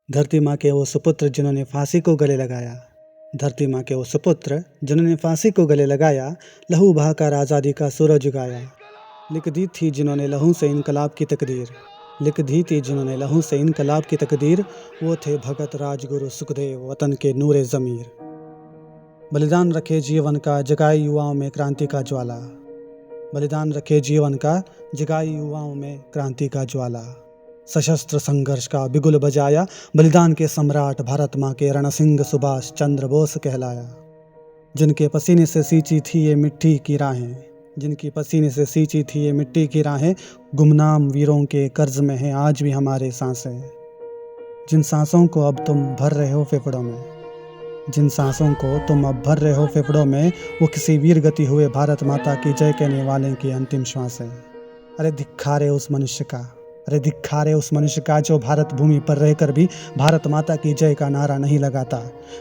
धरती माँ के वो सुपुत्र जिन्होंने फांसी को गले लगाया। धरती माँ के वो सुपुत्र जिन्होंने फांसी को गले लगाया, लहू बहाकर आज़ादी का सूरज उगाया। लिख दी थी जिन्होंने लहू से इनकलाब की तकदीर, लिख दी थी जिन्होंने लहू से इनकलाब की तकदीर। वो थे भगत राजगुरु सुखदेव, वतन के नूरे ज़मीर। बलिदान रखे जीवन का, जगाई युवाओं में क्रांति का ज्वाला। बलिदान रखे जीवन का, जगाई युवाओं में क्रांति का ज्वाला। सशस्त्र संघर्ष का बिगुल बजाया, बलिदान के सम्राट भारत माँ के रणसिंह सुभाष चंद्र बोस कहलाया। जिनके पसीने से सींची थी ये मिट्टी की राहें, जिनकी पसीने से सींची थी ये मिट्टी की राहें, गुमनाम वीरों के कर्ज में हैं आज भी हमारे सांसें। जिन सांसों को अब तुम भर रहे हो फेफड़ों में, जिन सांसों को तुम अब भर रहे हो फेफड़ों में, वो किसी वीर गति हुए भारत माता की जय कहने वाले की अंतिम श्वास है। अरे धिक्कारे उस मनुष्य का, अरे धिक्कारे उस मनुष्य का जो भारत भूमि पर रहकर भी भारत माता की जय का नारा नहीं लगाता।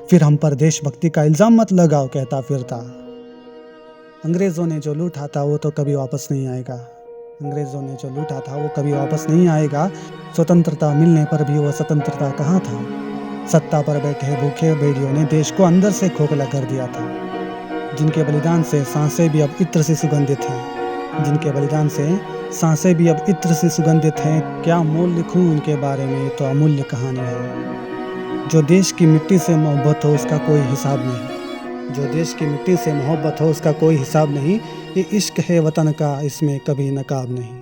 फिर हम पर देशभक्ति का इल्जाम मत लगाओ कहता फिरता। अंग्रेज़ों ने जो लूटा था वो तो कभी वापस नहीं आएगा, अंग्रेज़ों ने जो लूटा था वो कभी वापस नहीं आएगा। स्वतंत्रता मिलने पर भी वो स्वतंत्रता कहाँ था। सत्ता पर बैठे भूखे भेड़ियों ने देश को अंदर से खोखला कर दिया था। जिनके बलिदान से सांसें भी अब इत्र से सुगंधित हैं, जिनके बलिदान से सांसें भी अब इत्र से सुगंधित हैं। क्या मोल लिखूं उनके बारे में, ये तो अमूल्य कहानी है। जो देश की मिट्टी से मोहब्बत हो उसका कोई हिसाब नहीं, जो देश की मिट्टी से मोहब्बत हो उसका कोई हिसाब नहीं। ये इश्क है वतन का, इसमें कभी नकाब नहीं।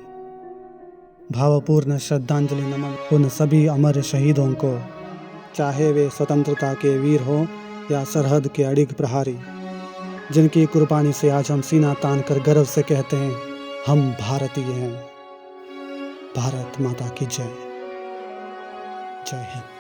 भावपूर्ण श्रद्धांजलि नमन उन सभी अमर शहीदों को, चाहे वे स्वतंत्रता के वीर हो या सरहद के अड़िग प्रहारी, जिनकी कुर्बानी से आज हम सीना तान कर गर्व से कहते हैं हम भारतीय हैं। भारत माता की जय। जय हिंद।